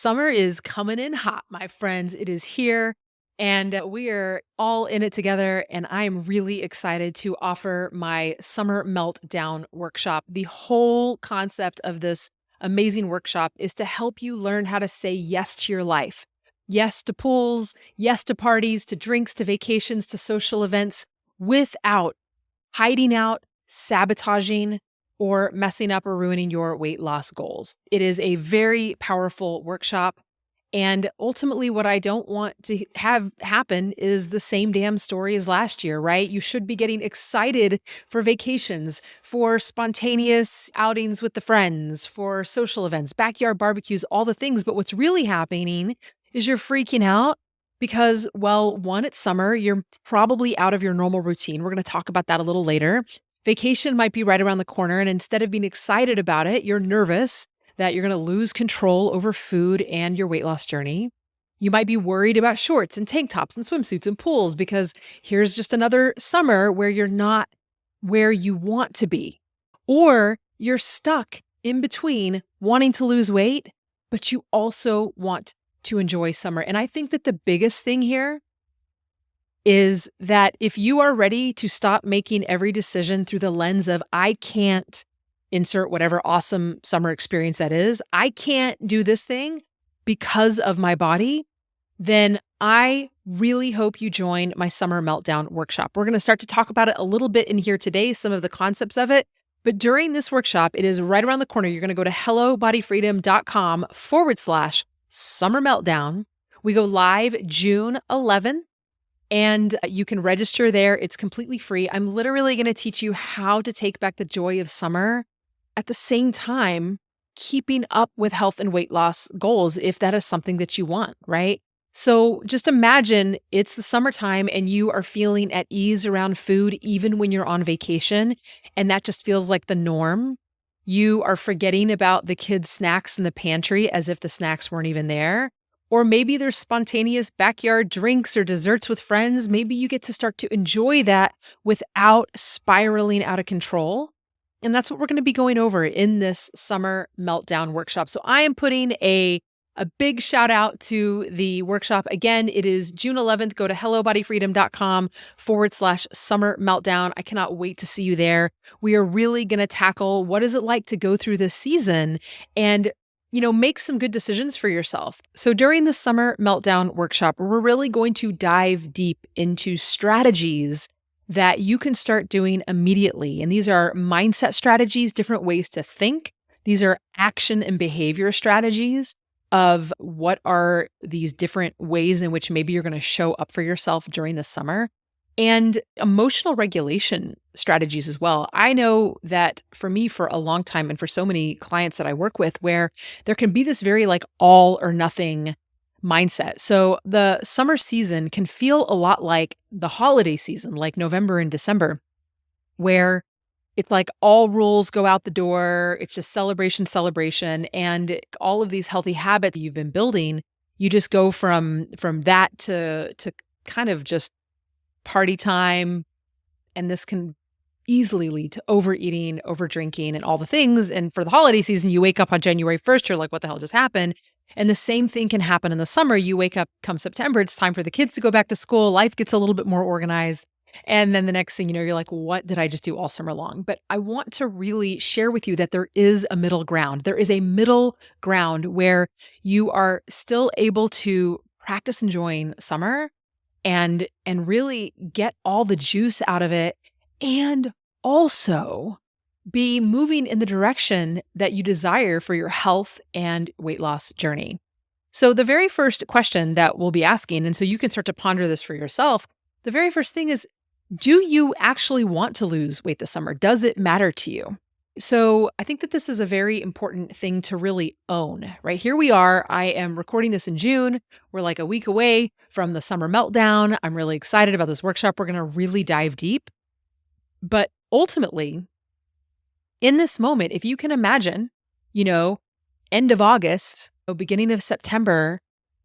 Summer is coming in hot, my friends. It is here, and we are all in it together. And I am really excited to offer my Summer Meltdown Workshop. The whole concept of this amazing workshop is to help you learn how to say yes to your life. Yes to pools, yes to parties, to drinks, to vacations, to social events without hiding out, sabotaging, or messing up or ruining your weight loss goals. It is a very powerful workshop. And ultimately, what I don't want to have happen is the same damn story as last year, right? You should be getting excited for vacations, for spontaneous outings with the friends, for social events, backyard barbecues, all the things. But what's really happening is you're freaking out because, well, one, it's summer. You're probably out of your normal routine. We're going to talk about that a little later. Vacation might be right around the corner. And instead of being excited about it, you're nervous that you're going to lose control over food and your weight loss journey. You might be worried about shorts and tank tops and swimsuits and pools because here's just another summer where you're not where you want to be. Or you're stuck in between wanting to lose weight, but you also want to enjoy summer. And I think that the biggest thing here is that if you are ready to stop making every decision through the lens of, I can't insert whatever awesome summer experience that is, I can't do this thing because of my body, then I really hope you join my Summer Meltdown Workshop. We're going to start to talk about it a little bit in here today, some of the concepts of it. But during this workshop, it is right around the corner. You're going to go to hellobodyfreedom.com/Summer Meltdown. We go live June 11th. And you can register there. It's completely free. I'm literally going to teach you how to take back the joy of summer at the same time, keeping up with health and weight loss goals if that is something that you want, right? So just imagine it's the summertime and you are feeling at ease around food, even when you're on vacation, and that just feels like the norm. You are forgetting about the kids' snacks in the pantry as if the snacks weren't even there. Or maybe there's spontaneous backyard drinks or desserts with friends. Maybe you get to start to enjoy that without spiraling out of control. And that's what we're going to be going over in this Summer Meltdown Workshop. So I am putting a big shout out to the workshop. Again, it is June 11th. Go to hellobodyfreedom.com/Summer Meltdown. I cannot wait to see you there. We are really going to tackle what is it like to go through this season and make some good decisions for yourself. So during the Summer Meltdown Workshop, we're really going to dive deep into strategies that you can start doing immediately. And these are mindset strategies, different ways to think. These are action and behavior strategies of what are these different ways in which maybe you're going to show up for yourself during the summer. And emotional regulation strategies as well. I know that for me, for a long time, and for so many clients that I work with, where there can be this very all or nothing mindset. So the summer season can feel a lot like the holiday season, like November and December, where it's like all rules go out the door. It's just celebration. And all of these healthy habits you've been building, you just go from that to kind of just party time. And this can easily lead to overeating, overdrinking, and all the things. And for the holiday season, you wake up on January 1st, you're like, what the hell just happened? And the same thing can happen in the summer. You wake up come September, it's time for the kids to go back to school. Life gets a little bit more organized. And then the next thing you know, you're like, what did I just do all summer long? But I want to really share with you that there is a middle ground. There is a middle ground where you are still able to practice enjoying summer and really get all the juice out of it, and also be moving in the direction that you desire for your health and weight loss journey. So the very first question that we'll be asking, and so you can start to ponder this for yourself, the very first thing is, do you actually want to lose weight this summer? Does it matter to you? So I think that this is a very important thing to really own, right? Here we are. I am recording this in June. We're like a week away from the Summer Meltdown. I'm really excited about this workshop. We're going to really dive deep. But ultimately, in this moment, if you can imagine, end of August, beginning of September,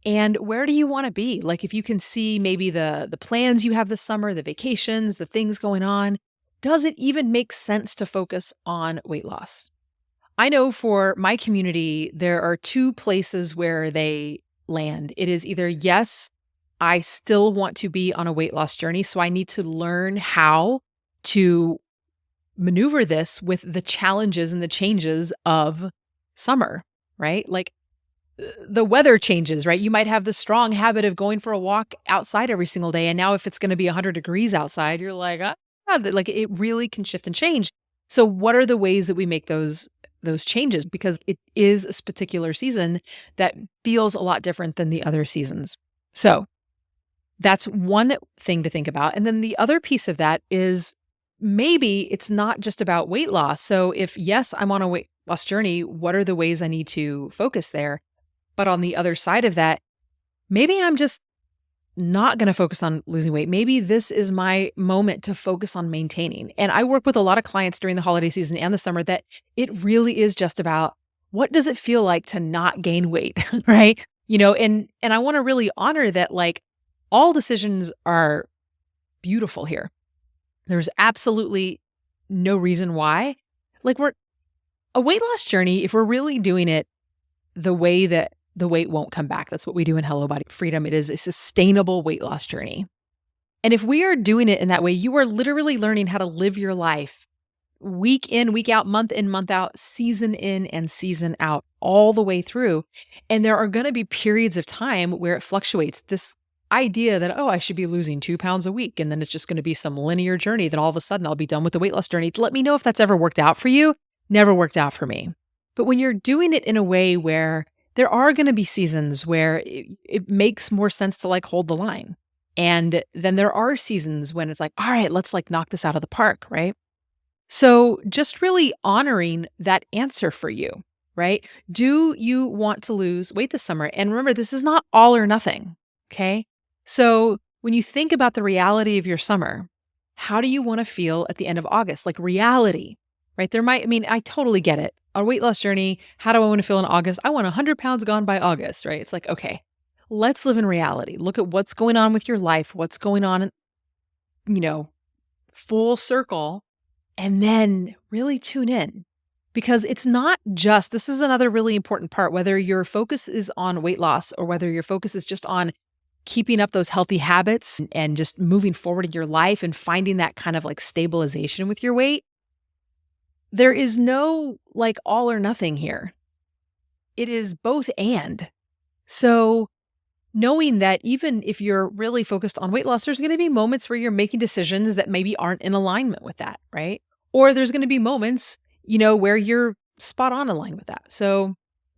and where do you want to be? Like if you can see maybe the plans you have this summer, the vacations, the things going on, does it even make sense to focus on weight loss? I know for my community, there are two places where they land. It is either, yes, I still want to be on a weight loss journey, so I need to learn how to maneuver this with the challenges and the changes of summer, right? Like the weather changes, right? You might have the strong habit of going for a walk outside every single day. And now, if it's going to be 100 degrees outside, you're like, like it really can shift and change. So, what are the ways that we make those changes? Because it is a particular season that feels a lot different than the other seasons. So, that's one thing to think about. And then the other piece of that is maybe it's not just about weight loss. So, if yes, I'm on a weight loss journey, what are the ways I need to focus there? But on the other side of that, maybe I'm just not going to focus on losing weight. Maybe this is my moment to focus on maintaining. And I work with a lot of clients during the holiday season and the summer that it really is just about what does it feel like to not gain weight, right? And I want to really honor that, like, all decisions are beautiful here. There's absolutely no reason why. Like, we're a weight loss journey, if we're really doing it the way that the weight won't come back. That's what we do in Hello Body Freedom. It is a sustainable weight loss journey. And if we are doing it in that way, you are literally learning how to live your life week in, week out, month in, month out, season in and season out, all the way through. And there are going to be periods of time where it fluctuates. This idea that, oh, I should be losing 2 pounds a week, and then it's just going to be some linear journey. Then all of a sudden I'll be done with the weight loss journey. Let me know if that's ever worked out for you. Never worked out for me. But when you're doing it in a way where there are going to be seasons where it makes more sense to like hold the line. And then there are seasons when it's like, all right, let's like knock this out of the park, right? So just really honoring that answer for you, right? Do you want to lose weight this summer? And remember, this is not all or nothing, okay? So when you think about the reality of your summer, how do you want to feel at the end of August? Like reality, right? I totally get it. A weight loss journey, how do I want to feel in August? I want 100 pounds gone by August, right? It's like, okay, let's live in reality. Look at what's going on with your life, what's going on, full circle, and then really tune in. Because it's not just, this is another really important part, whether your focus is on weight loss or whether your focus is just on keeping up those healthy habits and just moving forward in your life and finding that kind of like stabilization with your weight. There is no like all or nothing here. It is both and. So knowing that even if you're really focused on weight loss, there's going to be moments where you're making decisions that maybe aren't in alignment with that, right? Or there's going to be moments, where you're spot on aligned with that. So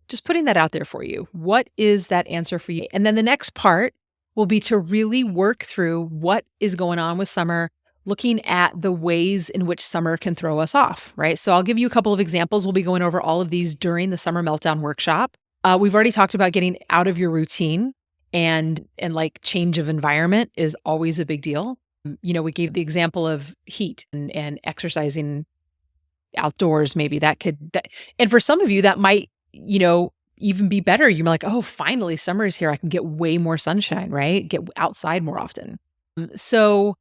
just putting that out there for you. What is that answer for you? And then the next part will be to really work through what is going on with summer, looking at the ways in which summer can throw us off, right? So I'll give you a couple of examples. We'll be going over all of these during the Summer Meltdown Workshop. We've already talked about getting out of your routine and like change of environment is always a big deal. We gave the example of heat and exercising outdoors. Maybe and for some of you that might, even be better. You're like, oh, finally summer is here. I can get way more sunshine, right? Get outside more often. So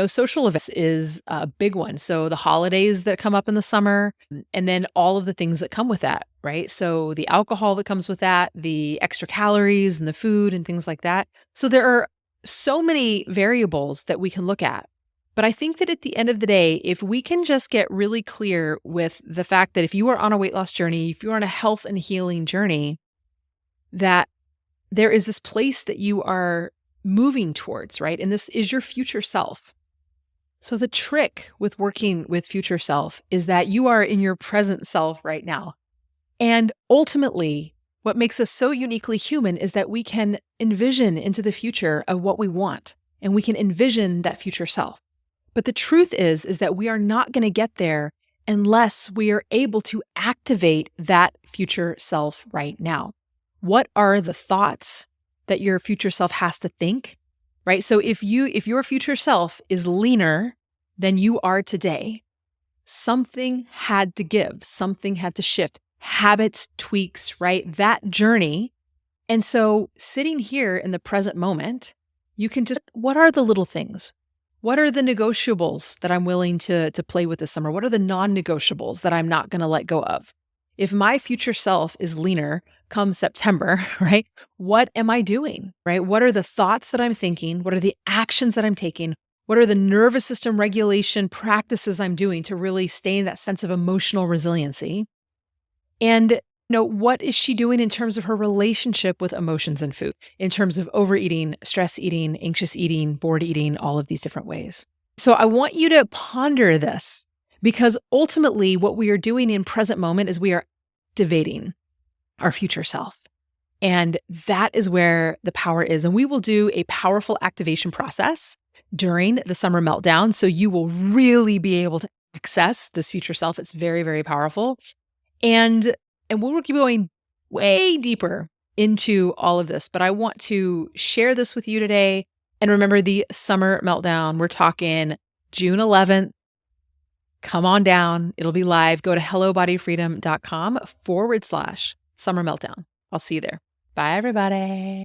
social events is a big one. So the holidays that come up in the summer, and then all of the things that come with that, right? So the alcohol that comes with that, the extra calories and the food and things like that. So there are so many variables that we can look at. But I think that at the end of the day, if we can just get really clear with the fact that if you are on a weight loss journey, if you're on a health and healing journey, that there is this place that you are moving towards, right? And this is your future self. So the trick with working with future self is that you are in your present self right now. And ultimately, what makes us so uniquely human is that we can envision into the future of what we want, and we can envision that future self. But the truth is that we are not going to get there unless we are able to activate that future self right now. What are the thoughts that your future self has to think, right? So if your future self is leaner than you are today, something had to give, something had to shift, habits, tweaks, right? That journey. And so sitting here in the present moment, you can just, what are the little things? What are the negotiables that I'm willing to play with this summer? What are the non-negotiables that I'm not going to let go of? If my future self is leaner come September, right? What am I doing, right? What are the thoughts that I'm thinking? What are the actions that I'm taking? What are the nervous system regulation practices I'm doing to really stay in that sense of emotional resiliency? And what is she doing in terms of her relationship with emotions and food, in terms of overeating, stress eating, anxious eating, bored eating, all of these different ways? So I want you to ponder this because ultimately what we are doing in present moment is we are activating our future self. And that is where the power is. And we will do a powerful activation process during the summer meltdown. So you will really be able to access this future self. It's very, very powerful. And we'll keep going way deeper into all of this. But I want to share this with you today. And remember the summer meltdown. We're talking June 11th. Come on down. It'll be live. Go to hellobodyfreedom.com/summer meltdown. I'll see you there. Bye, everybody.